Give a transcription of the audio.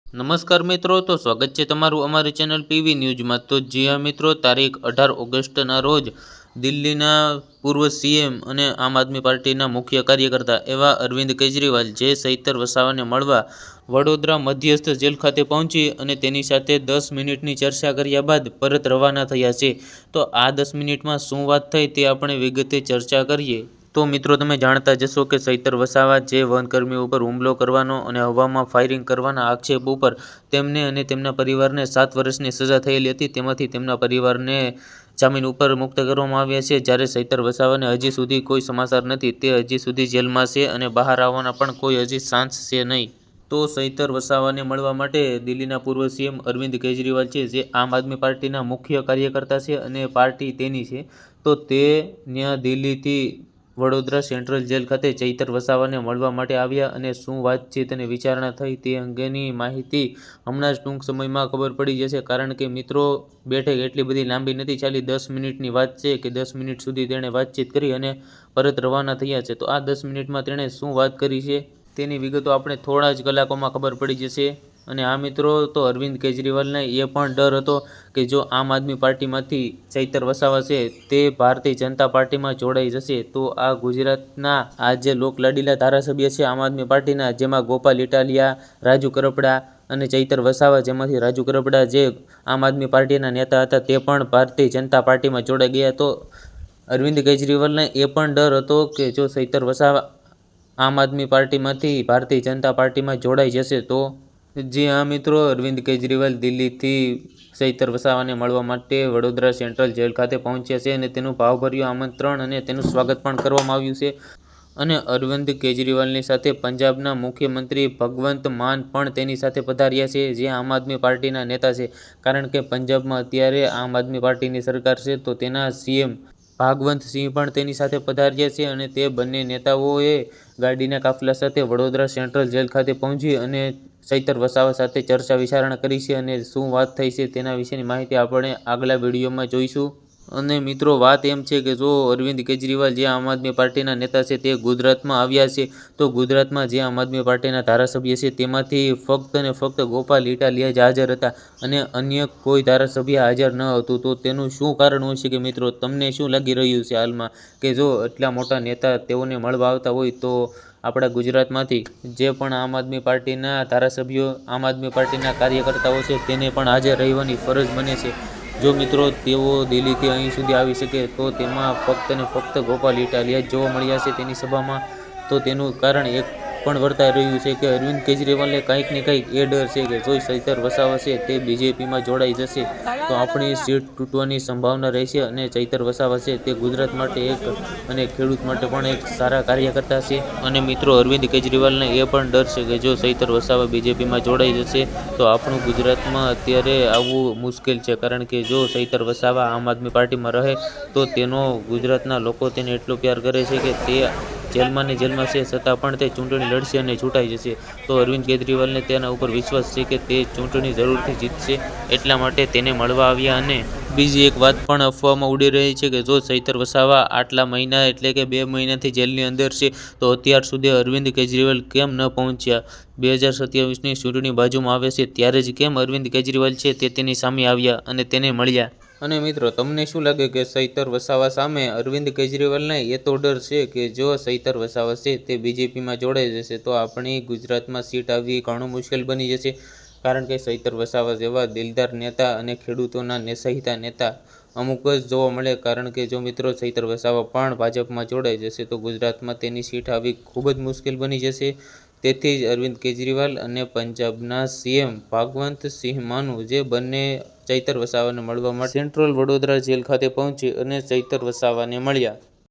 નમસ્કાર મિત્રો, તો સ્વાગત છે તમારું અમારી ચેનલ પીવી ન્યૂઝમાં। તો જી હા મિત્રો, તારીખ 18 ઓગસ્ટના રોજ દિલ્હીના પૂર્વ સીએમ અને આમ આદમી પાર્ટીના મુખ્ય કાર્યકર્તા એવા અરવિંદ કેજરીવાલ જે ચૈતર વસાવાને મળવા વડોદરા મધ્યસ્થ જેલ ખાતે પહોંચી અને તેની સાથે 10 મિનિટની ચર્ચા કર્યા બાદ પરત રવાના થયા છે। તો આ 10 મિનિટમાં શું વાત થઈ તે આપણે વિગતે ચર્ચા કરીએ। તો મિત્રો, તમે જાણતા જશો કે ચૈતર વસાવા જે વનકર્મીઓ ઉપર હુમલો કરવાનો અને હવામાં ફાયરિંગ કરવાના આક્ષેપ ઉપર તેમને અને તેમના પરિવારને 7 વર્ષની સજા થયેલી હતી, તેમાંથી તેમના પરિવારને જામીન ઉપર મુક્ત કરવામાં આવ્યા છે। જ્યારે ચૈતર વસાવાને હજી સુધી કોઈ સમાચાર નથી, તે હજી સુધી જેલમાં છે અને બહાર આવવાના પણ કોઈ હજી ચાન્સ છે નહીં। તો ચૈતર વસાવાને મળવા માટે દિલ્હીના પૂર્વ સીએમ અરવિંદ કેજરીવાલ છે જે આમ આદમી પાર્ટીના મુખ્ય કાર્યકર્તા છે અને પાર્ટી તેની છે, તો તે ત્યાં દિલ્હીથી વડોદરા સેન્ટ્રલ જેલ ખાતે ચૈતર વસાવાને મળવા માટે આવ્યા અને શું વાતચીત અને વિચારણા થઈ તે અંગેની માહિતી હમણાં જ ટૂંક સમયમાં ખબર પડી જશે। કારણ કે મિત્રો, બેઠક એટલી બધી લાંબી નથી ચાલી, 10 મિનિટની વાત છે કે 10 મિનિટ સુધી તેણે વાતચીત કરી અને પરત રવાના થયા છે। તો આ 10 મિનિટમાં તેણે શું વાત કરી છે તેની વિગતો આપણે થોડા જ કલાકોમાં ખબર પડી જશે। અને આ મિત્રો, તો અરવિંદ કેજરીવાલને એ પણ ડર હતો કે જો આમ આદમી પાર્ટીમાંથી ચૈતર વસાવા છે તે ભારતીય જનતા પાર્ટીમાં જોડાઈ જશે તો આ ગુજરાતના આ જે લોકલાડીલા ધારાસભ્ય છે આમ આદમી પાર્ટીના, જેમાં ગોપાલ ઇટાલિયા, રાજુ કરપડા અને ચૈતર વસાવા, જેમાંથી રાજુ કરપડા જે આમ આદમી પાર્ટીના નેતા હતા તે પણ ભારતીય જનતા પાર્ટીમાં જોડાઈ ગયા। તો અરવિંદ કેજરીવાલને એ પણ ડર હતો કે જો ચૈતર વસાવા આમ આદમી પાર્ટીમાંથી ભારતીય જનતા પાર્ટીમાં જોડાઈ જશે તો જી હા મિત્રો, અરવિંદ કેજરીવાલ દિલ્હીથી ચૈતર વસાવાને મળવા માટે વડોદરા સેન્ટ્રલ જેલ ખાતે પહોંચ્યા છે અને તેનું ભાવભર્યું આમંત્રણ અને તેનું સ્વાગત પણ કરવામાં આવ્યું છે। અને અરવિંદ કેજરીવાલની સાથે પંજાબના મુખ્યમંત્રી ભગવંત માન પણ તેની સાથે પધાર્યા છે જે આમ આદમી પાર્ટીના નેતા છે। કારણ કે પંજાબમાં અત્યારે આમ આદમી પાર્ટીની સરકાર છે, તો તેના સીએમ ભાગવંત સિંહ પણ તેની સાથે પધાર્યા છે અને તે બંને નેતાઓએ ગાડીના કાફલા સાથે વડોદરા સેન્ટ્રલ જેલ ખાતે પહોંચી અને ચૈતર વસાવા સાથે ચર્ચા વિચારણા કરી છે અને શું વાત થઈ છે તેના વિશેની માહિતી આપણે આગલા વિડીયોમાં જોઈશું। અને મિત્રો, વાત એમ છે કે જો અરવિંદ કેજરીવાલ જે આમ આદમી પાર્ટીના નેતા છે તે ગુજરાતમાં આવ્યા છે, તો ગુજરાતમાં જે આમ આદમી પાર્ટીના ધારાસભ્ય છે તેમાંથી ફક્ત ને ફક્ત ગોપાલ ઇટાલિયા જ હાજર હતા અને અન્ય કોઈ ધારાસભ્ય હાજર ન હતું। તો તેનું શું કારણ હોય છે કે મિત્રો, તમને શું લાગી રહ્યું છે હાલમાં કે જો એટલા મોટા નેતા તેઓને મળવા આવતા હોય તો આપણા ગુજરાતમાંથી જે પણ આમ આદમી પાર્ટીના ધારાસભ્યો, આમ આદમી પાર્ટીના કાર્યકર્તાઓ છે તેને પણ હાજર રહેવાની ફરજ બને છે। જો મિત્રો તેઓ દિલ્હીથી અહીં સુધી આવી શકે તો તેમાં ફક્ત ને ફક્ત ગોપાલ ઇટાલિયા જ જોવા મળ્યા છે તેની સભામાં। તો તેનું કારણ એક પણ વર્તાઈ રહ્યું છે કે અરવિંદ કેજરીવાલને કંઈક ને કંઈક એ ડર છે કે જો ચૈતર વસાવા છે તે બીજેપીમાં જોડાઈ જશે તો આપણી સીટ તૂટવાની સંભાવના રહેશે અને ચૈતર વસાવા છે તે ગુજરાત માટે એક અને ખેડૂત માટે પણ એક સારા કાર્યકર્તા છે। અને મિત્રો, અરવિંદ કેજરીવાલને એ પણ ડર છે કે જો ચૈતર વસાવા બીજેપીમાં જોડાઈ જશે તો આપણું ગુજરાતમાં અત્યારે આવવું મુશ્કેલ છે। કારણ કે જો ચૈતર વસાવા આમ આદમી પાર્ટીમાં રહે તો તેનો ગુજરાતના લોકો તેને એટલો પ્યાર કરે છે કે તે જેલમાં ને જેલમાં છે છતાં પણ તે ચૂંટણી લડશે અને ચૂંટાઈ જશે। તો અરવિંદ કેજરીવાલને તેના ઉપર વિશ્વાસ છે કે તે ચૂંટણી જરૂરથી જીતશે, એટલા માટે તેને મળવા આવ્યા। અને બીજી એક વાત પણ અફવામાં ઉડી રહી છે કે જો ચૈતર વસાવા આટલા મહિના એટલે કે 2 મહિનાથી જેલની અંદર છે તો અત્યાર સુધી અરવિંદ કેજરીવાલ કેમ ન પહોંચ્યા? 2027ની ચૂંટણી બાજુમાં આવે છે ત્યારે જ કેમ અરવિંદ કેજરીવાલ છે તે તેની સામે આવ્યા અને તેને મળ્યા? અને મિત્રો, તમને શું લાગે કે ચૈતર વસાવા સામે અરવિંદ કેજરીવાલને એ તો ડર છે કે જો ચૈતર વસાવા છે તે બીજેપીમાં જોડાઈ જશે તો આપણી ગુજરાતમાં સીટ આવવી ઘણું મુશ્કેલ બની જશે। કારણ કે ચૈતર વસાવા જેવા દિલદાર નેતા અને ખેડૂતોના સહિતા નેતા અમુક જ જોવા મળે। કારણ કે જો મિત્રો ચૈતર વસાવા પણ ભાજપમાં જોડાઈ જશે તો ગુજરાતમાં તેની સીટ આવવી ખૂબ જ મુશ્કેલ બની જશે। તેથી જ અરવિંદ કેજરીવાલ અને પંજાબના સીએમ ભાગવંત સિંહ માનુ જે બંને ચૈતર વસાવાને મળવા માટે સેન્ટ્રલ વડોદરા જેલ ખાતે પહોંચી અને ચૈતર વસાવાને મળ્યા।